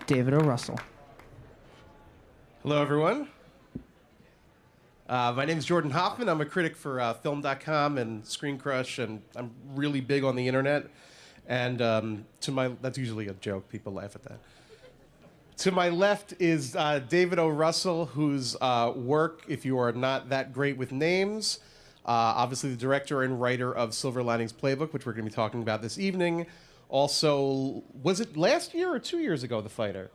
David O. Russell. Hello, everyone. My name is Jordan Hoffman. I'm a critic for Film.com and Screen Crush, and I'm really big on the internet. And that's usually a joke. People laugh at that. To my left is David O. Russell, whose work, if you are not that great with names, obviously the director and writer of Silver Linings Playbook, which we're going to be talking about this evening. Also, was it last year or 2 years ago, The Fighter?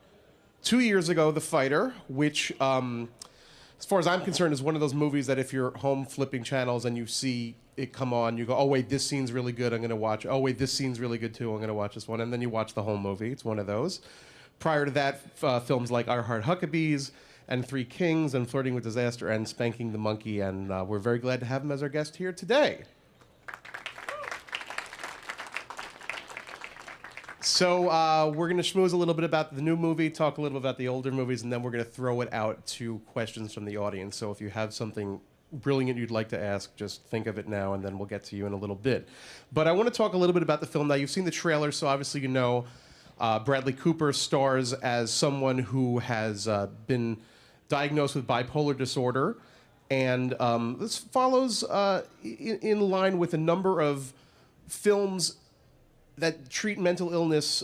2 years ago, The Fighter, which, as far as I'm concerned, is one of those movies that if you're home flipping channels and you see it come on, you go, oh, wait, this scene's really good, I'm going to watch. Oh, wait, this scene's really good, too, I'm going to watch this one. And then you watch the whole movie. It's one of those. Prior to that, films like Our Heart Huckabees and Three Kings and Flirting with Disaster and Spanking the Monkey. And we're very glad to have him as our guest here today. So we're going to schmooze a little bit about the new movie, talk a little bit about the older movies, and then we're going to throw it out to questions from the audience. So if you have something brilliant you'd like to ask, just think of it now, and then we'll get to you in a little bit. But I want to talk a little bit about the film. Now, you've seen the trailer, so obviously you know Bradley Cooper stars as someone who has been diagnosed with bipolar disorder. And this follows in line with a number of films that treat mental illness,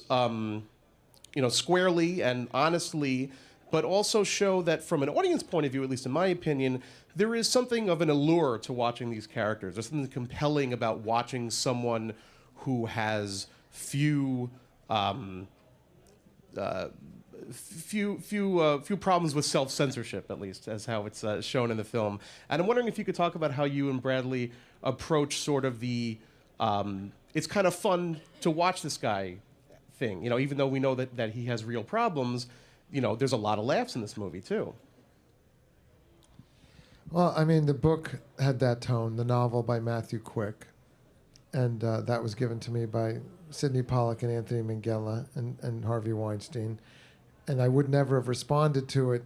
squarely and honestly, but also show that from an audience point of view, at least in my opinion, there is something of an allure to watching these characters. There's something compelling about watching someone who has few problems with self-censorship, at least, as how it's shown in the film. And I'm wondering if you could talk about how you and Bradley approach sort of the it's kind of fun to watch this guy thing. You know, even though we know that he has real problems, you know, there's a lot of laughs in this movie, too. Well, I mean, the book had that tone, the novel by Matthew Quick, and that was given to me by Sidney Pollack and Anthony Minghella and Harvey Weinstein. And I would never have responded to it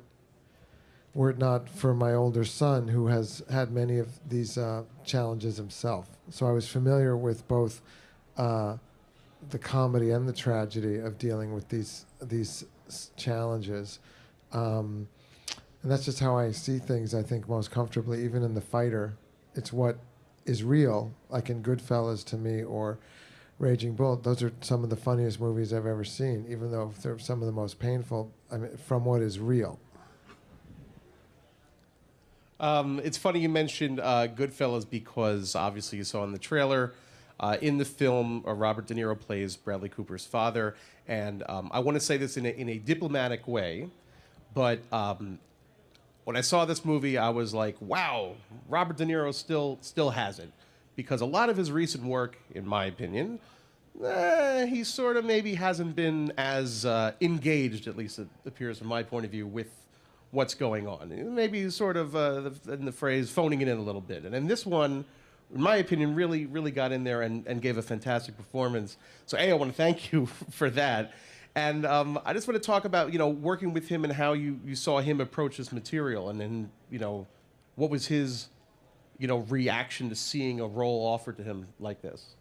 were it not for my older son, who has had many of these challenges himself. So I was familiar with both the comedy and the tragedy of dealing with these challenges. And that's just how I see things, I think, most comfortably. Even in The Fighter, it's what is real, like in Goodfellas to me, or Raging Bull. Those are some of the funniest movies I've ever seen, even though they're some of the most painful, I mean, from what is real. It's funny you mentioned Goodfellas because obviously you saw in the trailer. In the film, Robert De Niro plays Bradley Cooper's father. And I want to say this in a diplomatic way, but when I saw this movie, I was like, wow, Robert De Niro still has it. Because a lot of his recent work, in my opinion, he sort of maybe hasn't been as engaged, at least it appears from my point of view, with what's going on. Maybe sort of, in the phrase, phoning it in a little bit. And in this one, in my opinion, really got in there and gave a fantastic performance. So, A, I want to thank you for that. And I just want to talk about, working with him and how you saw him approach this material. And then, what was his, reaction to seeing a role offered to him like this?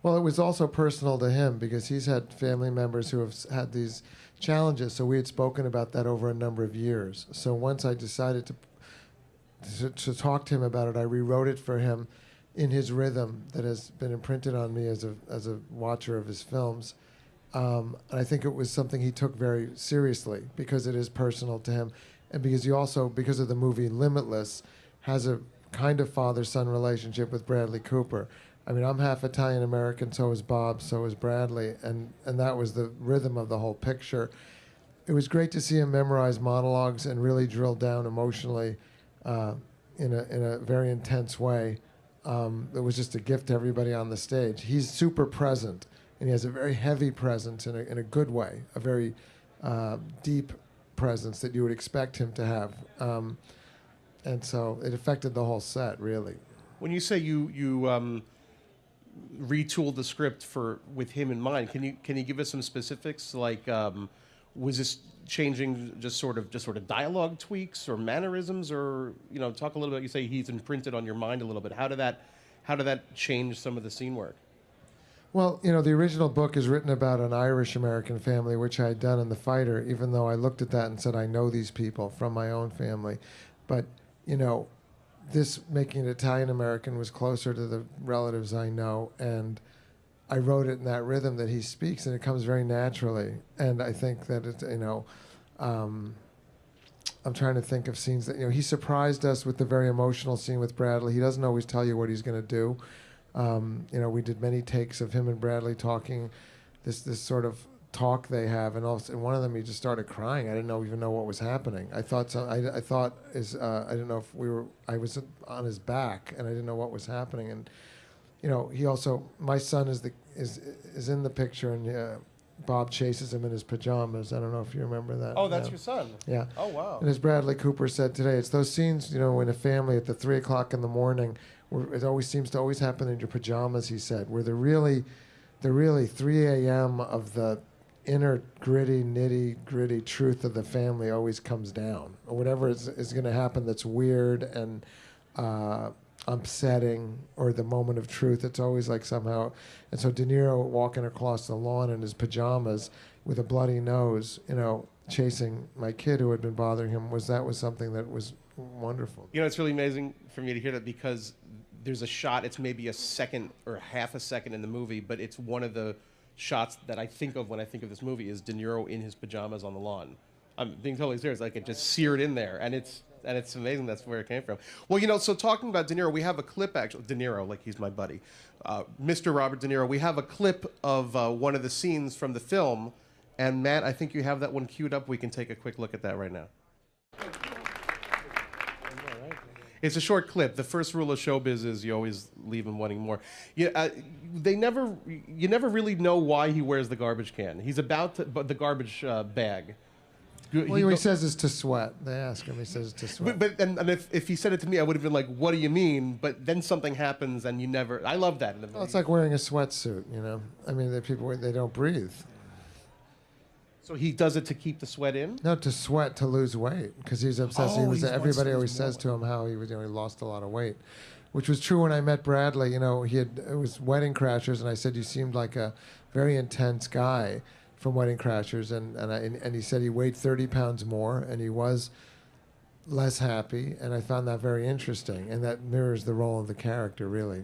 Well, it was also personal to him because he's had family members who have had these challenges. So we had spoken about that over a number of years. So once I decided to talk to him about it, I rewrote it for him in his rhythm that has been imprinted on me as a watcher of his films. And I think it was something he took very seriously because it is personal to him. And because he also, because of the movie Limitless, has a kind of father-son relationship with Bradley Cooper. I mean, I'm half Italian-American, so is Bob, so is Bradley, and that was the rhythm of the whole picture. It was great to see him memorize monologues and really drill down emotionally in a very intense way. It was just a gift to everybody on the stage. He's super present, and he has a very heavy presence in a good way, a very deep presence that you would expect him to have. And so it affected the whole set, really. When you say you retooled the script with him in mind, can you give us some specifics? Like, was this changing just sort of dialogue tweaks or mannerisms, or talk a little bit? You say he's imprinted on your mind a little bit. How did that change some of the scene work? Well, the original book is written about an Irish-American family, which I had done in The Fighter, even though I looked at that and said, I know these people from my own family. But, this making it Italian-American was closer to the relatives I know, and I wrote it in that rhythm that he speaks, and it comes very naturally. And I think that it's, I'm trying to think of scenes that, he surprised us with the very emotional scene with Bradley. He doesn't always tell you what he's going to do. We did many takes of him and Bradley talking, this sort of talk they have, and one of them he just started crying. I didn't even know what was happening. I thought I didn't know if I was on his back, and I didn't know what was happening. And he also, my son is in the picture, and Bob chases him in his pajamas. I don't know if you remember that. Oh, that's your son. Yeah. Oh, wow. And as Bradley Cooper said today, it's those scenes, in a family at the 3 o'clock in the morning. It always seems to always happen in your pajamas, he said, where the really 3 a.m. of the inner nitty-gritty truth of the family always comes down. Or whatever is going to happen that's weird and upsetting, or the moment of truth, it's always like somehow. And so De Niro walking across the lawn in his pajamas with a bloody nose, chasing my kid who had been bothering him, was something that was wonderful. It's really amazing for me to hear that, because there's a shot, it's maybe a second or half a second in the movie, but it's one of the shots that I think of when I think of this movie is De Niro in his pajamas on the lawn. I'm being totally serious. Like, it just seared in there, and it's amazing that's where it came from. Well, so talking about De Niro, we have a clip, actually. De Niro, like he's my buddy. Mr. Robert De Niro, we have a clip of one of the scenes from the film, and Matt, I think you have that one queued up. We can take a quick look at that right now. It's a short clip. The first rule of showbiz is you always leave him wanting more. You never really know why he wears the garbage can. He's about to, but the garbage bag. Well, he says it's to sweat. They ask him. He says it's to sweat. But if he said it to me, I would have been like, "What do you mean?" But then something happens, and you never. I love that. Well, it's like wearing a sweatsuit. I mean, they don't breathe. So he does it to keep the sweat in? No, to sweat to lose weight, because he's obsessed. Everybody always says to him how he lost a lot of weight, which was true when I met Bradley. It was Wedding Crashers, and I said you seemed like a very intense guy from Wedding Crashers, and he said he weighed 30 pounds more, and he was less happy, and I found that very interesting, and that mirrors the role of the character really.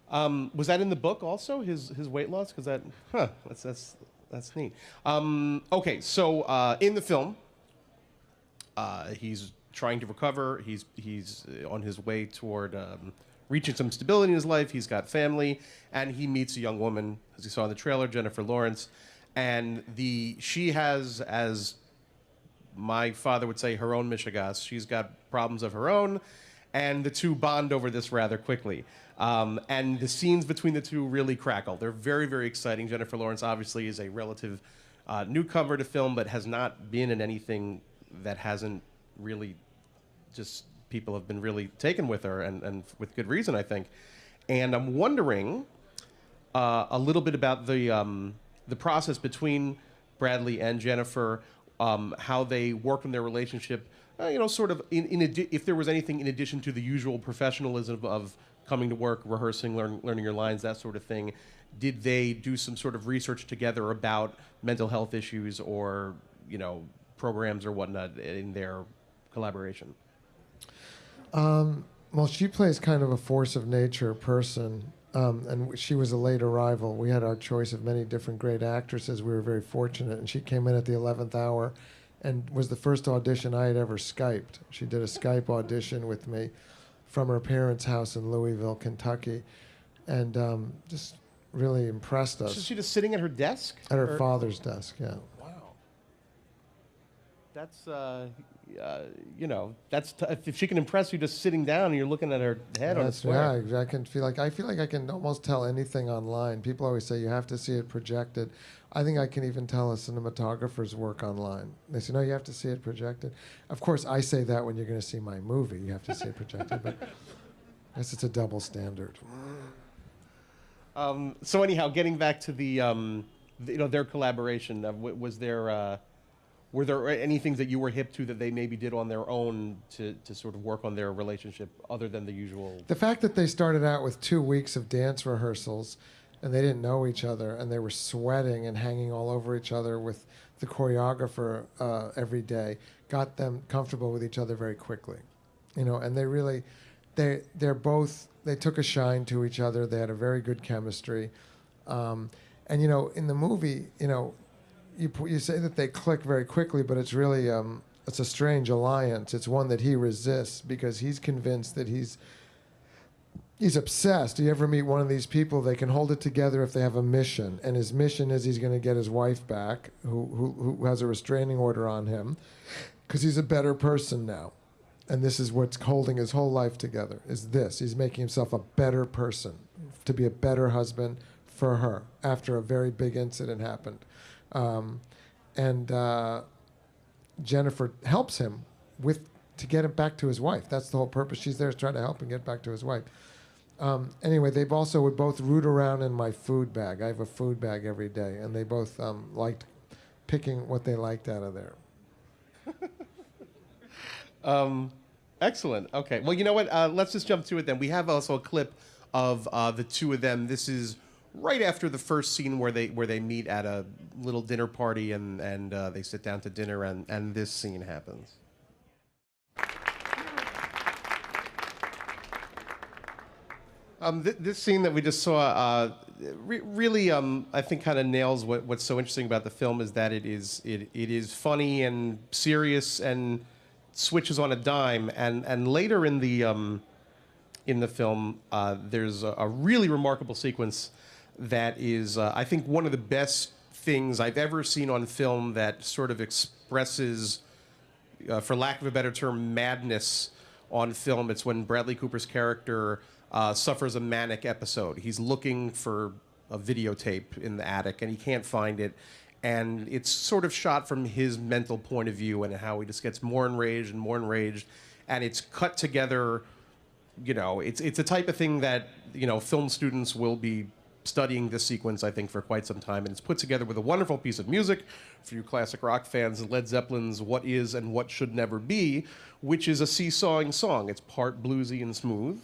Was that in the book also, his weight loss? Because that's neat. Okay, so in the film, he's trying to recover. He's on his way toward reaching some stability in his life. He's got family, and he meets a young woman, as you saw in the trailer, Jennifer Lawrence, and she has, as my father would say, her own mishigas. She's got problems of her own, and the two bond over this rather quickly. And the scenes between the two really crackle. They're very, very exciting. Jennifer Lawrence obviously is a relative newcomer to film, but has not been in anything that hasn't really just people have been really taken with her, and with good reason, I think. And I'm wondering a little bit about the process between Bradley and Jennifer, how they worked in their relationship, sort of if there was anything in addition to the usual professionalism of coming to work, rehearsing, learning your lines, that sort of thing. Did they do some sort of research together about mental health issues or, programs or whatnot in their collaboration? Well, she plays kind of a force of nature person, and she was a late arrival. We had our choice of many different great actresses. We were very fortunate, and she came in at the 11th hour and was the first audition I had ever Skyped. She did a Skype audition with me from her parents' house in Louisville, Kentucky, and just really impressed us. So she just sitting at her desk? At her father's desk, yeah. Wow. That's, if she can impress you just sitting down and you're looking at her head on a square. Yeah, I feel like I can almost tell anything online. People always say you have to see it projected. I think I can even tell a cinematographer's work online. They say, no, you have to see it projected. Of course, I say that when you're going to see my movie. You have to see it projected, but I guess it's a double standard. So anyhow, getting back to their collaboration, were there any things that you were hip to that they maybe did on their own to sort of work on their relationship other than the usual? The fact that they started out with 2 weeks of dance rehearsals and they didn't know each other, and they were sweating and hanging all over each other with the choreographer every day, got them comfortable with each other very quickly, and they really, they took a shine to each other. They had a very good chemistry, and in the movie, you say that they click very quickly, but it's really it's a strange alliance. It's one that he resists because he's convinced that he's obsessed. You ever meet one of these people, they can hold it together if they have a mission, and his mission is he's going to get his wife back, who has a restraining order on him, because he's a better person now. And this is what's holding his whole life together, is this. He's making himself a better person, to be a better husband for her, after a very big incident happened. And Jennifer helps him to get him back to his wife. That's the whole purpose. She's there to try to help him get back to his wife. Anyway, they also would both root around in my food bag. I have a food bag every day, and they both liked picking what they liked out of there. Excellent. Okay. Well, you know what? Let's just jump to it then. We have also a clip of the two of them. This is right after the first scene where they meet at a little dinner party and they sit down to dinner, and this scene happens. This scene that we just saw really, I think, kind of nails what's so interesting about the film, is that it is funny and serious and switches on a dime. And later in the film, there's a really remarkable sequence that is, I think, one of the best things I've ever seen on film that sort of expresses, for lack of a better term, madness on film. It's when Bradley Cooper's character suffers a manic episode. He's looking for a videotape in the attic, and he can't find it. And it's sort of shot from his mental point of view, and how he just gets more enraged and more enraged. And it's cut together. It's a type of thing that, film students will be studying this sequence, I think, for quite some time. And it's put together with a wonderful piece of music for you classic rock fans, Led Zeppelin's What Is and What Should Never Be, which is a seesawing song. It's part bluesy and smooth,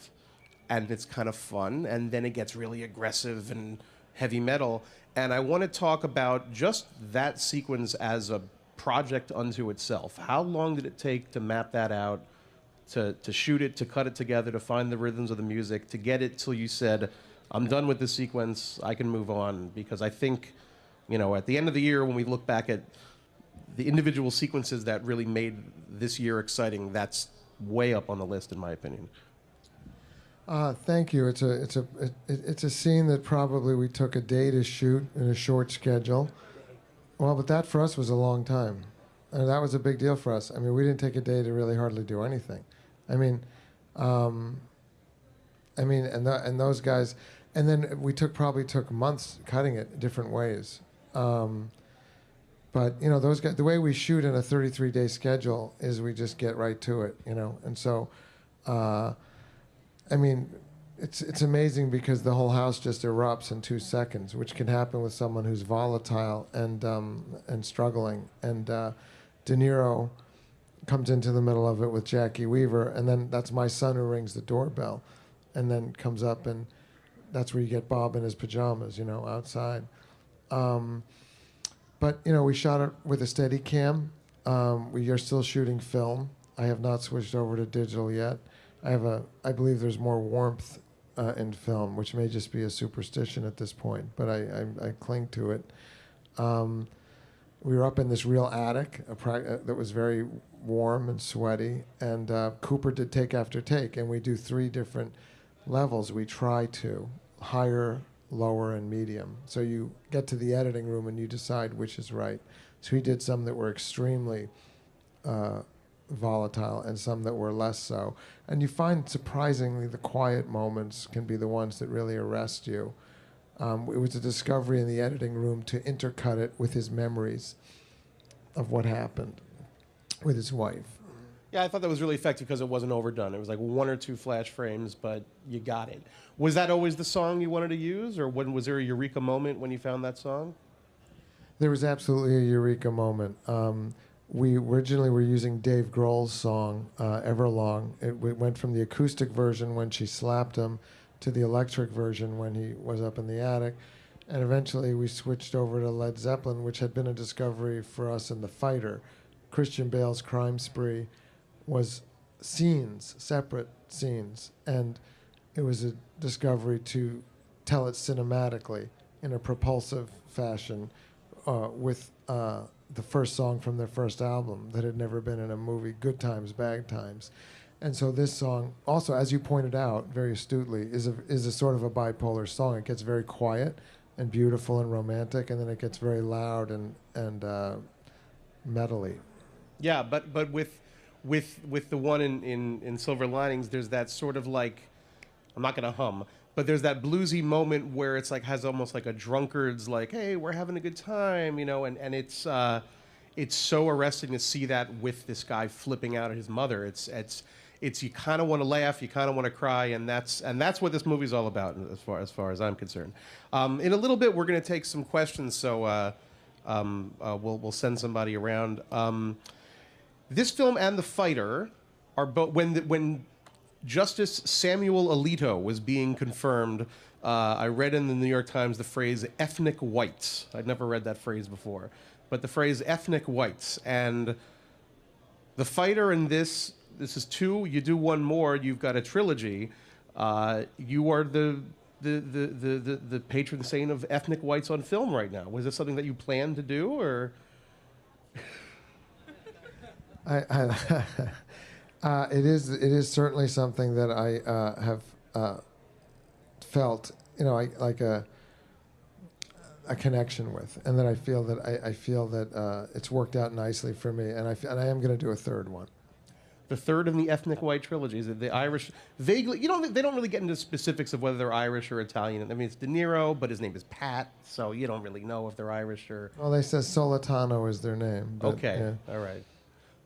and it's kind of fun, and then it gets really aggressive and heavy metal. And I want to talk about just that sequence as a project unto itself. How long did it take to map that out, to shoot it, to cut it together, to find the rhythms of the music, to get it till you said, I'm done with this sequence, I can move on? Because I think, at the end of the year, when we look back at the individual sequences that really made this year exciting, that's way up on the list, in my opinion. Thank you. It's a scene that probably we took a day to shoot in a short schedule. Well, but that for us was a long time, and that was a big deal for us. I mean, we didn't take a day to really hardly do anything. And those guys, and then we probably took months cutting it different ways. But those guys, the way we shoot in a 33-day schedule is we just get right to it, and so. It's amazing because the whole house just erupts in 2 seconds, which can happen with someone who's volatile and struggling. And De Niro comes into the middle of it with Jacki Weaver, and then that's my son who rings the doorbell, and then comes up, and that's where you get Bob in his pajamas, outside. But we shot it with a Steadicam. We are still shooting film. I have not switched over to digital yet. I believe there's more warmth in film, which may just be a superstition at this point, but I cling to it. We were up in this real attic that was very warm and sweaty, and Cooper did take after take, and we do 3 different levels. We try to higher, lower, and medium. So you get to the editing room and you decide which is right. So he did some that were extremely volatile and some that were less so. And you find, surprisingly, the quiet moments can be the ones that really arrest you. It was a discovery in the editing room to intercut it with his memories of what happened with his wife. Yeah, I thought that was really effective because it wasn't overdone. It was like 1 or 2 flash frames, but you got it. Was that always the song you wanted to use, or was there a eureka moment when you found that song? There was absolutely a eureka moment. We originally were using Dave Grohl's song, Everlong. It went from the acoustic version when she slapped him to the electric version when he was up in the attic. And eventually we switched over to Led Zeppelin, which had been a discovery for us in The Fighter. Christian Bale's crime spree was scenes, separate scenes, and it was a discovery to tell it cinematically in a propulsive fashion with the first song from their first album that had never been in a movie, Good Times, Bad Times. And so this song, also, as you pointed out very astutely, is a sort of a bipolar song. It gets very quiet and beautiful and romantic, and then it gets very loud and metally. Yeah, but with the one in Silver Linings, there's that sort of like, I'm not gonna hum, but there's that bluesy moment where it's like has almost like a drunkard's like, hey, we're having a good time, you know, and it's so arresting to see that with this guy flipping out at his mother. It's you kind of want to laugh, you kind of want to cry, and that's what this movie's all about as far as I'm concerned. In a little bit, we're going to take some questions, so we'll send somebody around. This film and The Fighter are both when Justice Samuel Alito was being confirmed. I read in the New York Times the phrase ethnic whites. I'd never read that phrase before, but the phrase ethnic whites. And The Fighter and this is two. You do one more, you've got a trilogy. You are the patron saint of ethnic whites on film right now. Was this something that you planned to do, or? It is certainly something that I have felt, you know, like a connection with, and that I feel that it's worked out nicely for me, and I am going to do a third one. The third in the ethnic white trilogy is the Irish. Vaguely, they don't really get into specifics of whether they're Irish or Italian. I mean, it's De Niro, but his name is Pat, so you don't really know if they're Irish or. Well, they say Solatano is their name. But, okay, yeah. All right.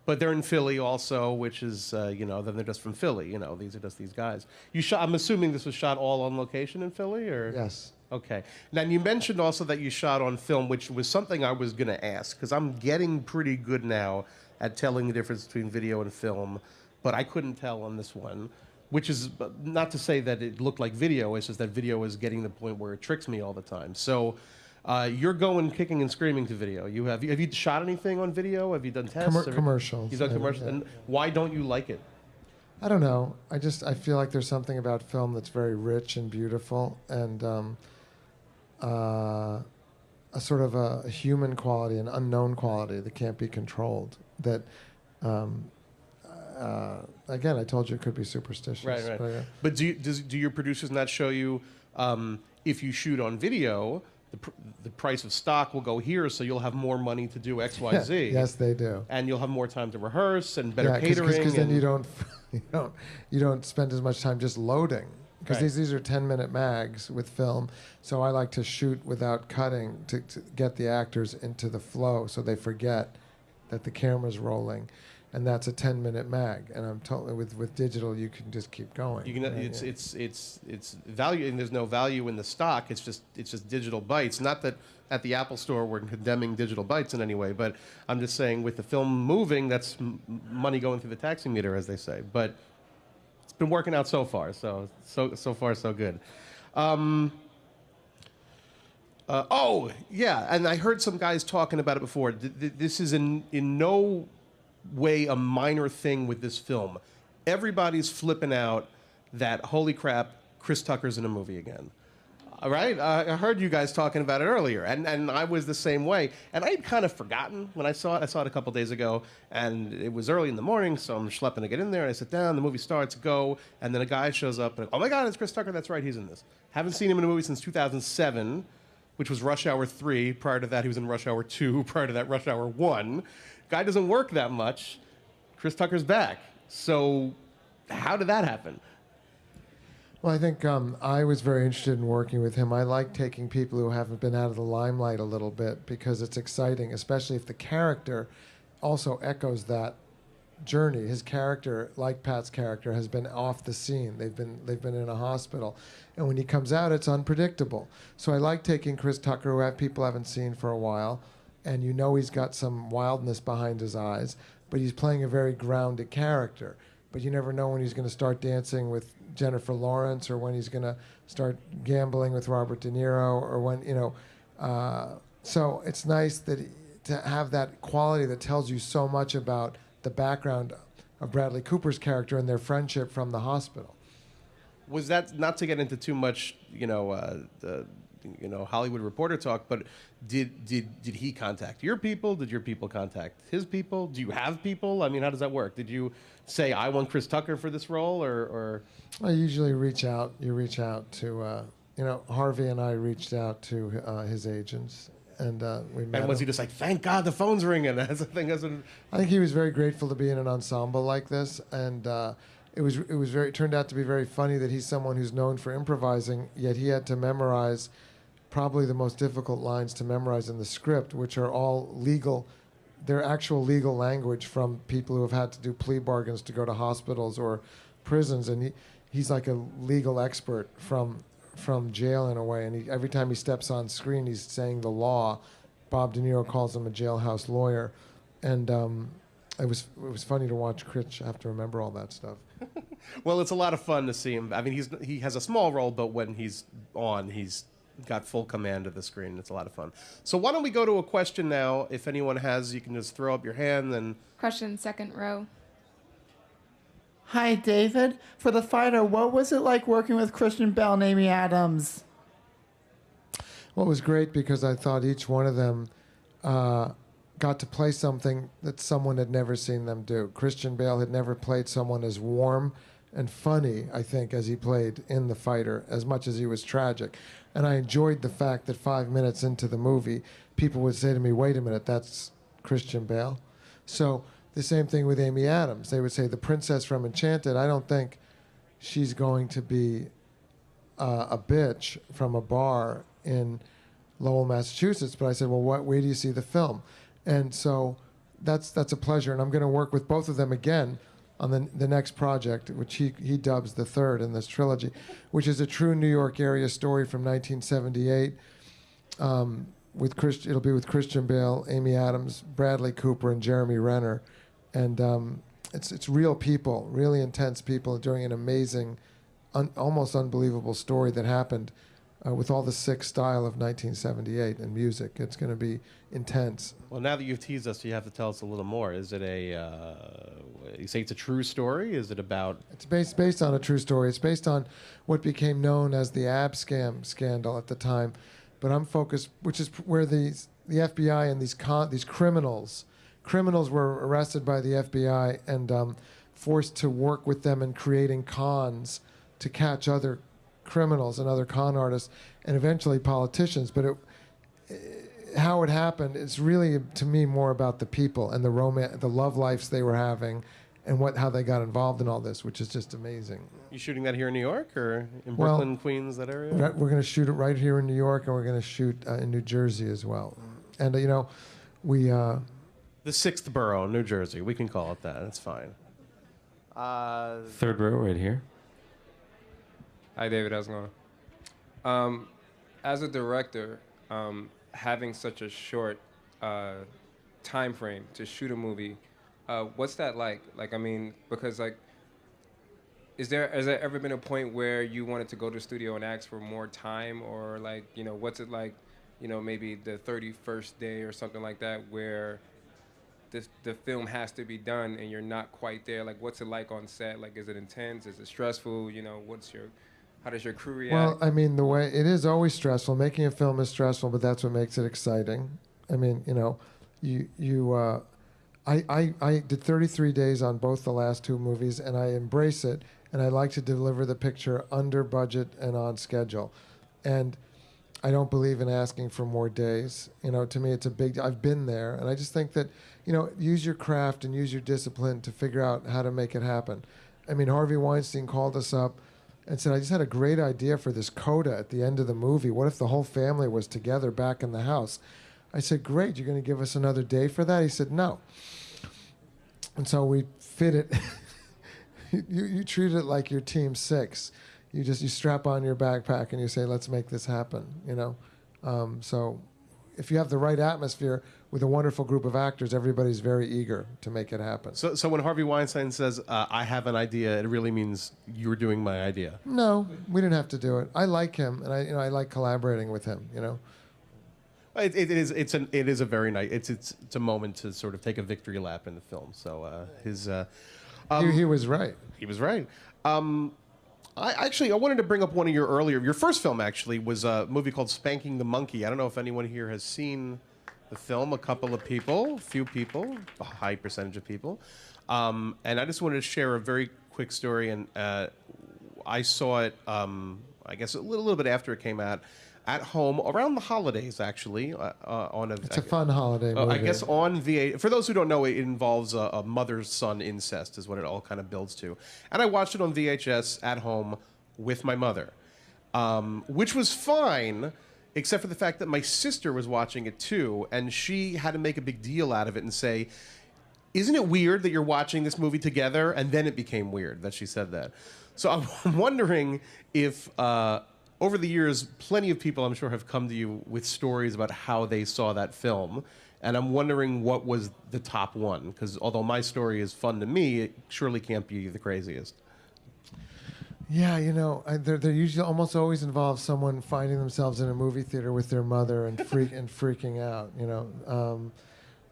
But they're in Philly also, which is, then they're just from Philly. You know, these are just these guys. I'm assuming this was shot all on location in Philly, or? Yes. Okay. Now, you mentioned also that you shot on film, which was something I was going to ask, because I'm getting pretty good now at telling the difference between video and film, but I couldn't tell on this one, which is not to say that it looked like video, it's just that video is getting to the point where it tricks me all the time. So you're going kicking and screaming to video. Have you shot anything on video? Have you done tests? Commercials. You've done commercials? Yeah. And why don't you like it? I don't know. I feel like there's something about film that's very rich and beautiful, and a sort of a human quality, an unknown quality that can't be controlled. That, again, I told you it could be superstitious. Right. But do your producers not show you if you shoot on video, the price of stock will go here, so you'll have more money to do X, Y, Z. Yes, they do. And you'll have more time to rehearse and better catering. Because then you don't spend as much time just loading. Because these are 10-minute mags with film, so I like to shoot without cutting to get the actors into the flow, so they forget that the camera's rolling, and that's a 10-minute mag. And I'm totally with digital, you can just keep going. You can, it's value, and there's no value in the stock. It's just digital bytes. Not that at the Apple Store we're condemning digital bytes in any way, but I'm just saying with the film moving, that's money going through the taxi meter, as they say. But it's been working out so far. So far so good. Oh, yeah, and I heard some guys talking about it before. This is in no way a minor thing with this film. Everybody's flipping out that, holy crap, Chris Tucker's in a movie again. All right? I heard you guys talking about it earlier, and I was the same way. And I'd kind of forgotten when I saw it. I saw it a couple days ago, and it was early in the morning, so I'm schlepping to get in there, and I sit down, the movie starts, go, and then a guy shows up, and oh my God, it's Chris Tucker, that's right, he's in this. Haven't seen him in a movie since 2007, which was Rush Hour 3. Prior to that, he was in Rush Hour 2. Prior to that, Rush Hour 1. Guy doesn't work that much. Chris Tucker's back. So how did that happen? Well, I think I was very interested in working with him. I like taking people who haven't been out of the limelight a little bit because it's exciting, especially if the character also echoes that journey. His character, like Pat's character, has been off the scene. They've been in a hospital, and when he comes out, it's unpredictable. So I like taking Chris Tucker, who people haven't seen for a while, and you know he's got some wildness behind his eyes, but he's playing a very grounded character. but you never know when he's going to start dancing with Jennifer Lawrence, or when he's going to start gambling with Robert De Niro, or when, so it's nice to have that quality that tells you so much about the background of Bradley Cooper's character and their friendship from the hospital. Was that, not to get into too much, Hollywood Reporter talk, but did he contact your people? Did your people contact his people? Do you have people? I mean, how does that work? Did you say, I want Chris Tucker for this role, or? I usually reach out. You reach out to, Harvey and I reached out to his agents, and we met. And was him. he just like, thank God the phone's ringing? As a thing, I think he was very grateful to be in an ensemble like this, and it turned out to be very funny that he's someone who's known for improvising, yet he had to memorize probably the most difficult lines to memorize in the script, which are all legal. They're actual legal language from people who have had to do plea bargains to go to hospitals or prisons, and he's like a legal expert from jail in a way. And every time he steps on screen, he's saying the law. Bob De Niro calls him a jailhouse lawyer, and it was funny to watch Chris have to remember all that stuff. Well, it's a lot of fun to see him. I mean, he has a small role, but when he's on, he's got full command of the screen. It's a lot of fun. So why don't we go to a question now? If anyone has, you can just throw up your hand. And question, second row. Hi, David. For The Fighter, what was it like working with Christian Bale and Amy Adams? Well, it was great because I thought each one of them got to play something that someone had never seen them do. Christian Bale had never played someone as warm and funny, I think, as he played in The Fighter, as much as he was tragic. And I enjoyed the fact that 5 minutes into the movie, people would say to me, wait a minute, that's Christian Bale? So the same thing with Amy Adams. They would say, the princess from Enchanted, I don't think she's going to be a bitch from a bar in Lowell, Massachusetts. But I said, well, where do you see the film? And so that's a pleasure. And I'm going to work with both of them again on the next project, which he dubs the third in this trilogy, which is a true New York area story from 1978. It'll be with Christian Bale, Amy Adams, Bradley Cooper, and Jeremy Renner, and it's real people, really intense people during an amazing, almost unbelievable story that happened with all the sick style of 1978 and music. It's going to be intense. Well, now that you've teased us, you have to tell us a little more. Is it you say it's a true story? Is it about? It's based on a true story. It's based on what became known as the ab scandal at the time. But I'm focused, which is where the FBI and these criminals were arrested by the FBI and forced to work with them in creating cons to catch other criminals and other con artists and eventually politicians. But how it happened, it's really, to me, more about the people and the love lives they were having and how they got involved in all this, which is just amazing. You shooting that here in New York or in Brooklyn, Queens, that area? We're going to shoot it right here in New York, and we're going to shoot in New Jersey as well. And, we... the sixth borough, New Jersey. We can call it that. That's fine. Third row right here. Hi, David. How's it going? As a director, having such a short time frame to shoot a movie, what's that like? Like, I mean, because like, has there ever been a point where you wanted to go to the studio and ask for more time, or like, what's it like, maybe the 31st day or something like that, where the film has to be done and you're not quite there? Like, what's it like on set? Like, is it intense? Is it stressful? How does your crew react? Well, I mean, the way it is always stressful. Making a film is stressful, but that's what makes it exciting. I mean, I did 33 days on both the last two movies, and I embrace it, and I like to deliver the picture under budget and on schedule. And I don't believe in asking for more days. To me, it's a big... I've been there, and I just think that, use your craft and use your discipline to figure out how to make it happen. I mean, Harvey Weinstein called us up and said, I just had a great idea for this coda at the end of the movie. What if the whole family was together back in the house? I said, great, you're going to give us another day for that? He said, no. And so we fit it. you treat it like your team six. You strap on your backpack and you say, let's make this happen, So if you have the right atmosphere with a wonderful group of actors, everybody's very eager to make it happen. So when Harvey Weinstein says, I have an idea, it really means you're doing my idea. No, we didn't have to do it. I like him, and I like collaborating with him. It is a very nice. It's a moment to sort of take a victory lap in the film. So He was right. he was right. I wanted to bring up one of your first film actually was a movie called Spanking the Monkey. I don't know if anyone here has seen the film. A couple of people, few people, a high percentage of people. And I just wanted to share a very quick story. And I saw it, I guess, a little bit after it came out, at home around the holidays, actually. It's a fun holiday movie. I guess on VH. For those who don't know, it involves a mother-son incest, is what it all kind of builds to. And I watched it on VHS at home with my mother, which was fine, except for the fact that my sister was watching it too, and she had to make a big deal out of it and say, "Isn't it weird that you're watching this movie together?" And then it became weird that she said that. So I'm wondering if, over the years, plenty of people, I'm sure, have come to you with stories about how they saw that film. And I'm wondering what was the top one, because although my story is fun to me, it surely can't be the craziest. Yeah, they're usually almost always involve someone finding themselves in a movie theater with their mother and freaking out,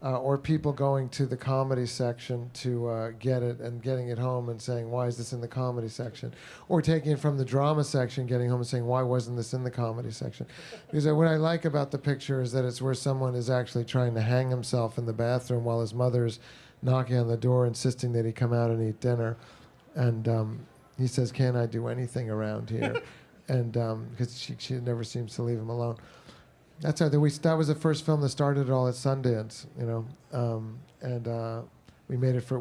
or people going to the comedy section to get it and getting it home and saying, "Why is this in the comedy section?" Or taking it from the drama section, getting home and saying, "Why wasn't this in the comedy section?" Because what I like about the picture is that it's where someone is actually trying to hang himself in the bathroom while his mother's knocking on the door, insisting that he come out and eat dinner, and he says, "Can't I do anything around here?" And because she never seems to leave him alone. That's how that was the first film that started it all at Sundance, and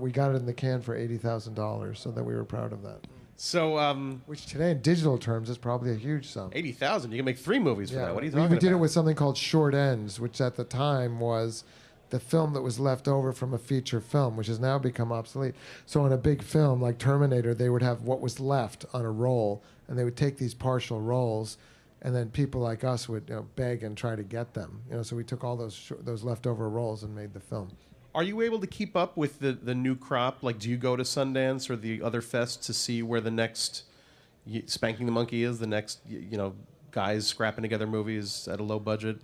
we got it in the can for $80,000, so that we were proud of that. So, Which today in digital terms is probably a huge sum. 80,000. You can make 3 movies for that. What are you talking we about? did it with something called Short Ends, which at the time was the film that was left over from a feature film, which has now become obsolete. So on a big film like Terminator, they would have what was left on a roll, and they would take these partial rolls, and then people like us would beg and try to get them. So we took all those leftover rolls and made the film. Are you able to keep up with the new crop? Like, do you go to Sundance or the other fests to see where the next Spanking the Monkey is? The next, guys scrapping together movies at a low budget?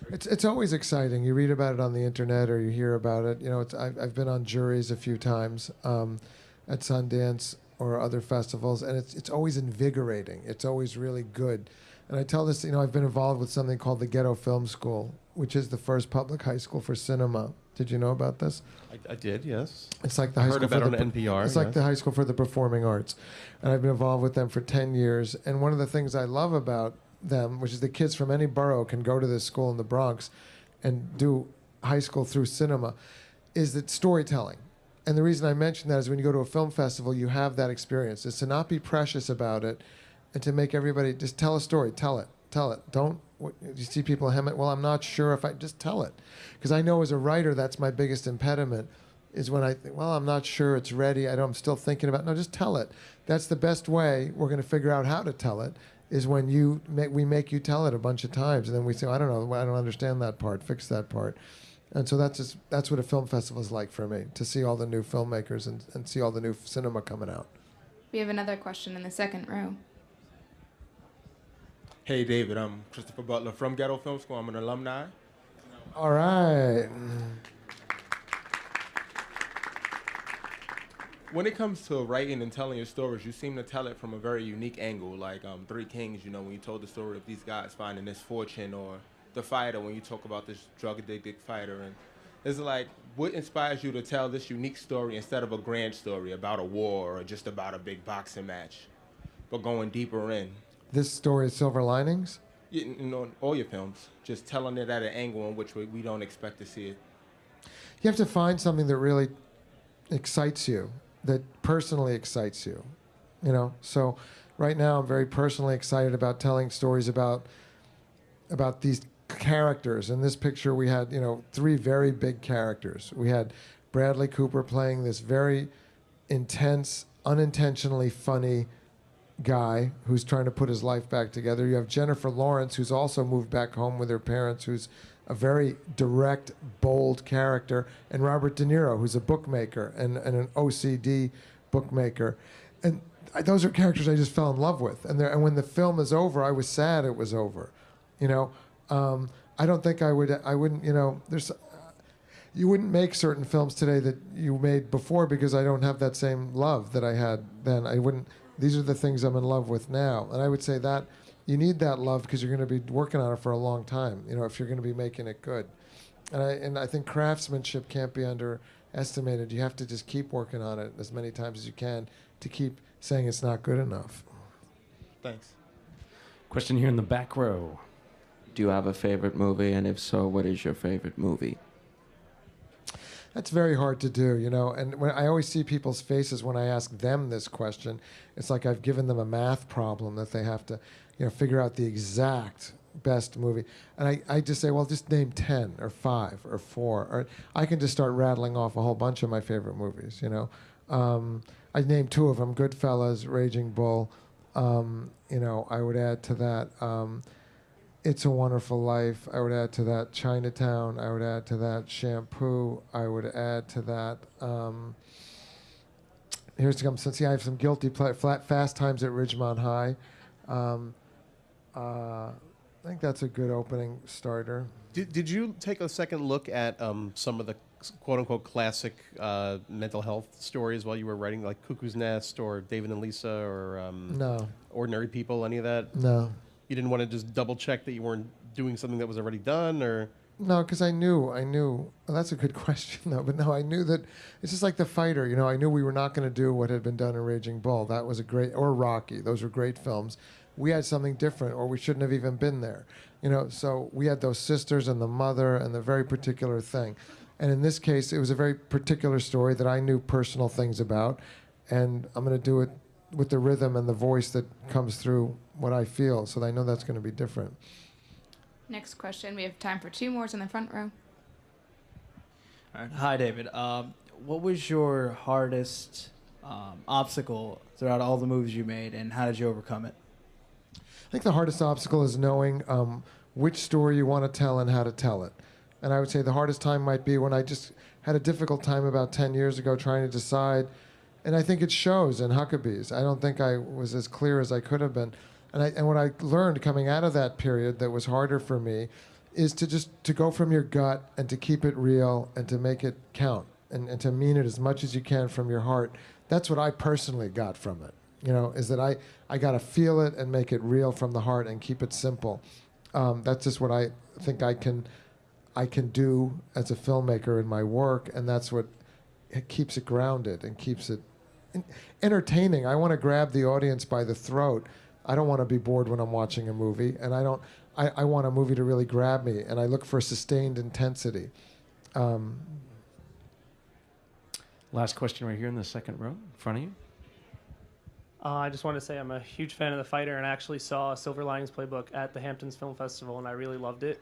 It's always exciting. You read about it on the internet or you hear about it. I've been on juries a few times at Sundance or other festivals, and it's always invigorating. It's always really good. And I tell this, I've been involved with something called the Ghetto Film School, which is the first public high school for cinema. Did you know about this? I did, yes. It's like the high heard school about for it on NPR. It's like the high school for the performing arts, and I've been involved with them for 10 years. And one of the things I love about them, which is the kids from any borough can go to this school in the Bronx and do high school through cinema, is that storytelling. And the reason I mention that is when you go to a film festival, you have that experience. Is to not be precious about it, and to make everybody just tell a story. Tell it. Don't. You see people hem it. Well, I'm not sure if I just tell it, because I know as a writer that's my biggest impediment. Is when I think, well, I'm not sure it's ready. I'm still thinking about it. No, just tell it. That's the best way we're going to figure out how to tell it. Is when we make you tell it a bunch of times, and then we say, I don't know, I don't understand that part. Fix that part. And so that's what a film festival is like for me, to see all the new filmmakers and see all the new cinema coming out. We have another question in the second row. Hey, David, I'm Christopher Butler from Ghetto Film School. I'm an alumni. All right. When it comes to writing and telling your stories, you seem to tell it from a very unique angle. Like Three Kings, when you told the story of these guys finding this fortune, or The Fighter, when you talk about this drug-addicted fighter. And it's like, what inspires you to tell this unique story instead of a grand story about a war or just about a big boxing match, but going deeper in? This story is Silver Linings? All your films, just telling it at an angle in which we don't expect to see it. You have to find something that really excites you, that personally excites you. So right now I'm very personally excited about telling stories about these characters. In this picture we had, 3 very big characters. We had Bradley Cooper playing this very intense, unintentionally funny guy who's trying to put his life back together. You have Jennifer Lawrence, who's also moved back home with her parents, who's a very direct, bold character, and Robert De Niro, who's a bookmaker and an OCD bookmaker. And those are characters I just fell in love with. And when the film is over, I was sad it was over. You know, I don't think I wouldn't, you know, you wouldn't make certain films today that you made before because I don't have that same love that I had then. I wouldn't, these are the things I'm in love with now. And I would say that you need that love because you're going to be working on it for a long time, you know, if you're going to be making it good. And I think craftsmanship can't be underestimated. You have to just keep working on it as many times as you can to keep saying it's not good enough. Thanks. Question here in the back row. Do you have a favorite movie? And if so, what is your favorite movie? That's very hard to do, you know. And when I always see people's faces when I ask them this question, it's like I've given them a math problem that they have to, you know, figure out the exact best movie. And I just say, well, just name 10 or 5 or 4. Or I can just start rattling off a whole bunch of my favorite movies, you know. I named 2 of them, Goodfellas, Raging Bull. You know, I would add to that It's a Wonderful Life. I would add to that Chinatown. I would add to that Shampoo. I would add to that. Here's to come. Since I have some guilty Fast Times at Ridgemont High. I think that's a good opening starter. Did you take a second look at some of the quote-unquote classic mental health stories while you were writing, like Cuckoo's Nest or David and Lisa or No. Ordinary People, any of that? No. You didn't want to just double-check that you weren't doing something that was already done, or? No, because I knew. Well, that's a good question, though. But no, I knew that it's just like The Fighter. You know, I knew we were not going to do what had been done in Raging Bull. That was a great, or Rocky. Those were great films. We had something different, or we shouldn't have even been there. You know, so we had those sisters and the mother and the very particular thing. And in this case, it was a very particular story that I knew personal things about, and I'm going to do it with the rhythm and the voice that comes through what I feel. So I know that's going to be different. Next question. We have time for 2 more in the front row. Hi, David. What was your hardest obstacle throughout all the movies you made, and how did you overcome it? I think the hardest obstacle is knowing which story you want to tell and how to tell it. And I would say the hardest time might be when I just had a difficult time about 10 years ago trying to decide, and I think it shows in Huckabees. I don't think I was as clear as I could have been. And what I learned coming out of that period that was harder for me is to go from your gut and to keep it real and to make it count and to mean it as much as you can from your heart. That's what I personally got from it, you know, is that I got to feel it and make it real from the heart and keep it simple. That's just what I think I can do as a filmmaker in my work, and that's what keeps it grounded and keeps it entertaining. I want to grab the audience by the throat. I don't want to be bored when I'm watching a movie, and I want a movie to really grab me, and I look for sustained intensity. Last question right here in the second row, in front of you. I just want to say I'm a huge fan of The Fighter, and I actually saw Silver Linings Playbook at the Hamptons Film Festival, and I really loved it.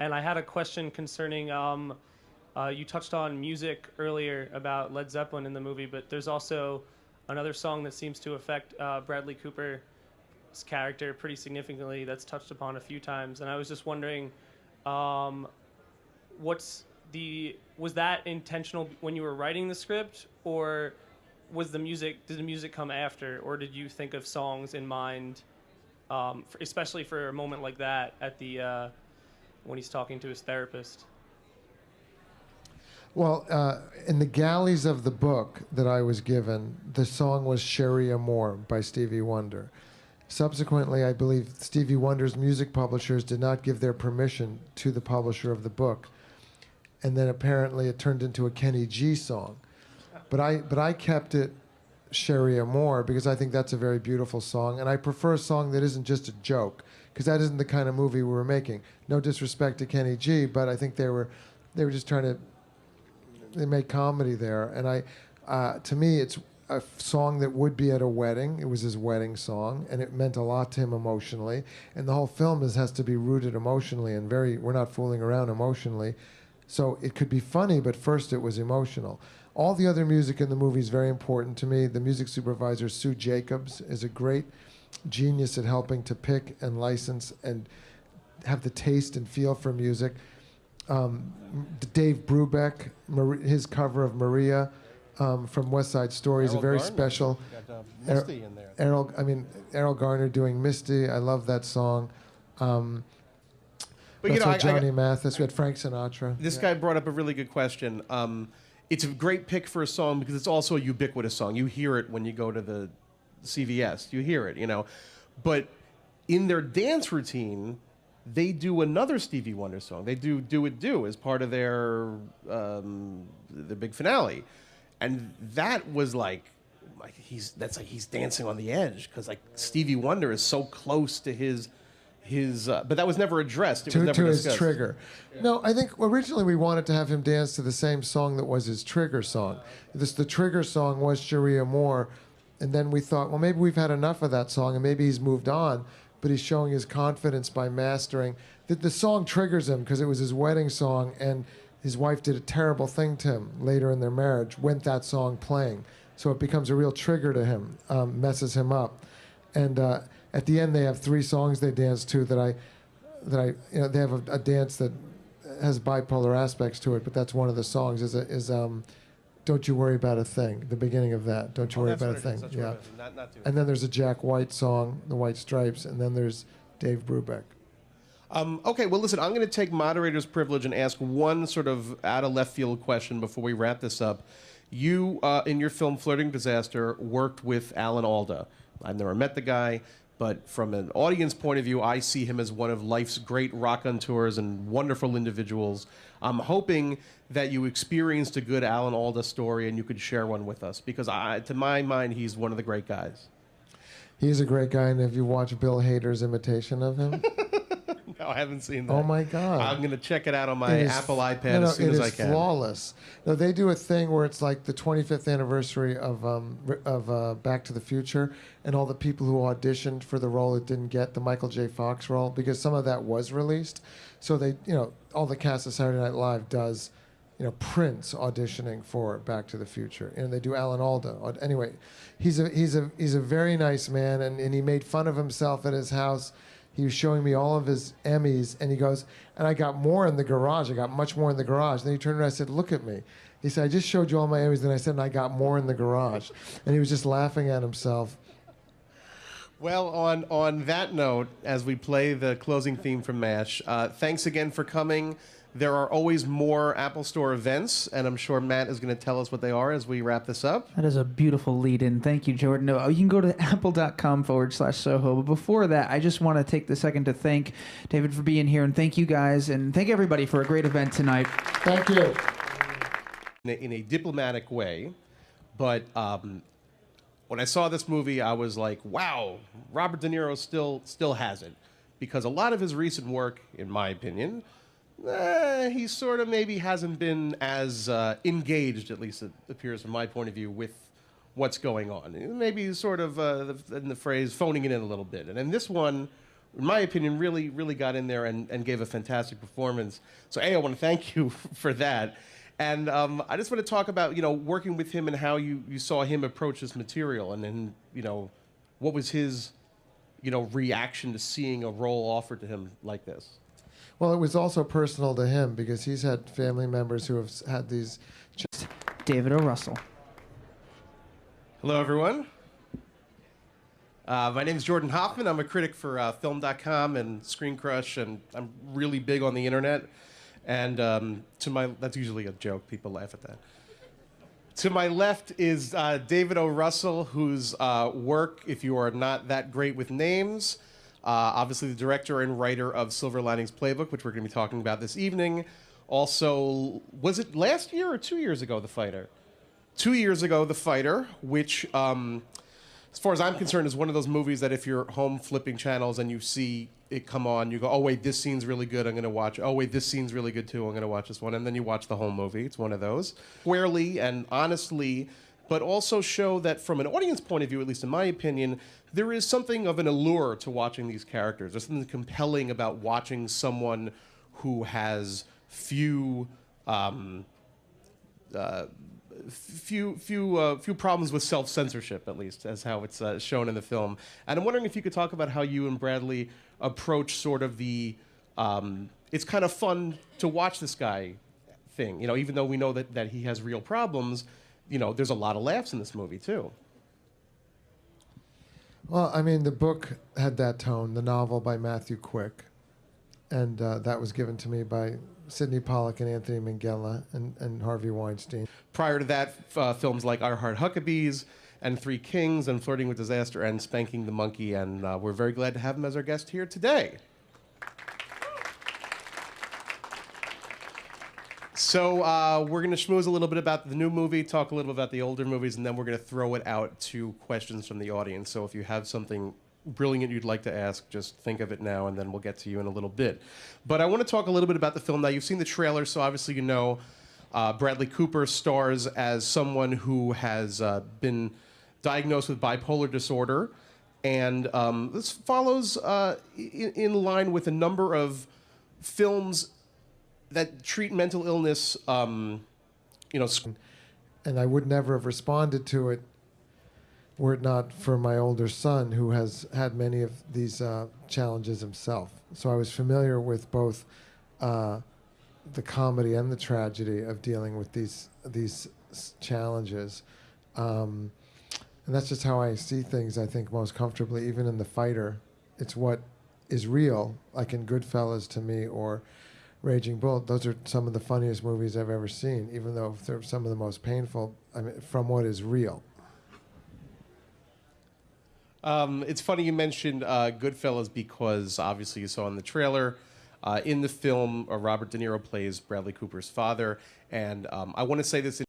And I had a question concerning, you touched on music earlier about Led Zeppelin in the movie, but there's also another song that seems to affect Bradley Cooper's character pretty significantly that's touched upon a few times. And I was just wondering, was that intentional when you were writing the script, or did the music come after, or did you think of songs in mind, especially for a moment like that at the when he's talking to his therapist? Well, in the galleys of the book that I was given, the song was Sherry Amore by Stevie Wonder. Subsequently, I believe Stevie Wonder's music publishers did not give their permission to the publisher of the book. And then apparently it turned into a Kenny G song. But I kept it Sherry Amore because I think that's a very beautiful song. And I prefer a song that isn't just a joke, because that isn't the kind of movie we were making. No disrespect to Kenny G, but I think they were just trying to, they made comedy there. And to me, it's a song that would be at a wedding. It was his wedding song, and it meant a lot to him emotionally. And the whole film has to be rooted emotionally, and we're not fooling around emotionally. So it could be funny, but first it was emotional. All the other music in the movie is very important to me. The music supervisor, Sue Jacobs, is a great genius at helping to pick and license and have the taste and feel for music. Dave Brubeck, his cover of Maria from West Side Story is a very special. Got, Misty in there. Errol Garner doing Misty. I love that song. But that's with Johnny Mathis. We had Frank Sinatra. This guy brought up a really good question. It's a great pick for a song because it's also a ubiquitous song. You hear it when you go to the CVS. You hear it, you know. But in their dance routine, they do another Stevie Wonder song. They do "Do It Do" as part of their big finale, and that was like he's dancing on the edge because like Stevie Wonder is so close to his. But that was never addressed. It was never discussed. His trigger. No, I think originally we wanted to have him dance to the same song that was his trigger song. The trigger song was Sharia Moore, and then we thought, well, maybe we've had enough of that song, and maybe he's moved on. But he's showing his confidence by mastering. The song triggers him because it was his wedding song, and his wife did a terrible thing to him later in their marriage when that song playing. So it becomes a real trigger to him, messes him up, and. At the end, they have 3 songs they dance to that they have a dance that has bipolar aspects to it, but that's one of the songs is Don't You Worry About a Thing, the beginning of that, Don't You Worry About a Thing. Yeah. And then there's a Jack White song, The White Stripes, and then there's Dave Brubeck. Okay, well, listen, I'm going to take moderator's privilege and ask one sort of out-of-left-field question before we wrap this up. You, in your film Flirting Disaster, worked with Alan Alda. I've never met the guy. But from an audience point of view, I see him as one of life's great raconteurs and wonderful individuals. I'm hoping that you experienced a good Alan Alda story and you could share one with us, because to my mind, he's one of the great guys. He's a great guy, and have you watched Bill Hader's imitation of him? No, I haven't seen that. Oh, my God. I'm going to check it out on my Apple iPad as soon as I can. It is flawless. No, they do a thing where it's like the 25th anniversary of Back to the Future, and all the people who auditioned for the role that didn't get the Michael J. Fox role, because some of that was released. So they, all the cast of Saturday Night Live does, Prince auditioning for Back to the Future, and they do Alan Alda. Anyway, he's a very nice man, and he made fun of himself at his house. He was showing me all of his Emmys, and he goes, and I got more in the garage. I got much more in the garage. Then he turned around and I said, look at me. He said, I just showed you all my Emmys. Then I said, and I got more in the garage. And he was just laughing at himself. Well, on that note, as we play the closing theme from MASH, thanks again for coming. There are always more Apple Store events, and I'm sure Matt is going to tell us what they are as we wrap this up. That is a beautiful lead-in. Thank you, Jordan. No, you can go to apple.com/Soho. But before that, I just want to take the second to thank David for being here, and thank you guys, and thank everybody for a great event tonight. Thank you. In a diplomatic way, but when I saw this movie, I was like, wow, Robert De Niro still has it. Because a lot of his recent work, in my opinion, he sort of maybe hasn't been as engaged, at least it appears from my point of view, with what's going on. Maybe sort of, in the phrase, phoning it in a little bit. And then this one, in my opinion, really got in there and gave a fantastic performance. So, A, I want to thank you for that. And I just want to talk about, working with him and how you saw him approach this material. And then, what was his, reaction to seeing a role offered to him like this? Well, it was also personal to him because he's had family members who have had these. David O. Russell. Hello, everyone. My name is Jordan Hoffman. I'm a critic for Film.com and Screen Crush, and I'm really big on the internet. And that's usually a joke. People laugh at that. To my left is David O. Russell, whose work, if you are not that great with names, obviously the director and writer of Silver Linings Playbook, which we're going to be talking about this evening. Also, was it last year or 2 years ago, The Fighter? 2 years ago, The Fighter, which, as far as I'm concerned, is one of those movies that if you're home flipping channels and you see it come on, you go, oh, wait, this scene's really good, I'm going to watch. Oh, wait, this scene's really good, too, I'm going to watch this one. And then you watch the whole movie. It's one of those. Squarely and honestly, but also show that from an audience point of view, at least in my opinion, there is something of an allure to watching these characters. There's something compelling about watching someone who has few problems with self-censorship, at least, as how it's shown in the film. And I'm wondering if you could talk about how you and Bradley approach sort of the it's kind of fun to watch this guy thing. You know, even though we know that he has real problems, you know, there's a lot of laughs in this movie too. Well, I mean, the book had that tone, the novel by Matthew Quick, and that was given to me by Sidney Pollack and Anthony Minghella and Harvey Weinstein. Prior to that, films like Our Heart Huckabees and Three Kings and Flirting with Disaster and Spanking the Monkey, and we're very glad to have him as our guest here today. So we're going to schmooze a little bit about the new movie, talk a little bit about the older movies, and then we're going to throw it out to questions from the audience. So if you have something brilliant you'd like to ask, just think of it now, and then we'll get to you in a little bit. But I want to talk a little bit about the film. Now, you've seen the trailer, so obviously you know Bradley Cooper stars as someone who has been diagnosed with bipolar disorder, and this follows in line with a number of films that treat mental illness, you know. And I would never have responded to it were it not for my older son, who has had many of these challenges himself. So I was familiar with both the comedy and the tragedy of dealing with these challenges. And that's just how I see things, I think, most comfortably, even in The Fighter. It's what is real, like in Goodfellas to me, or Raging Bull. Those are some of the funniest movies I've ever seen, even though they're some of the most painful, I mean, from what is real. It's funny you mentioned Goodfellas because obviously you saw in the trailer. In the film, Robert De Niro plays Bradley Cooper's father, and I want to say this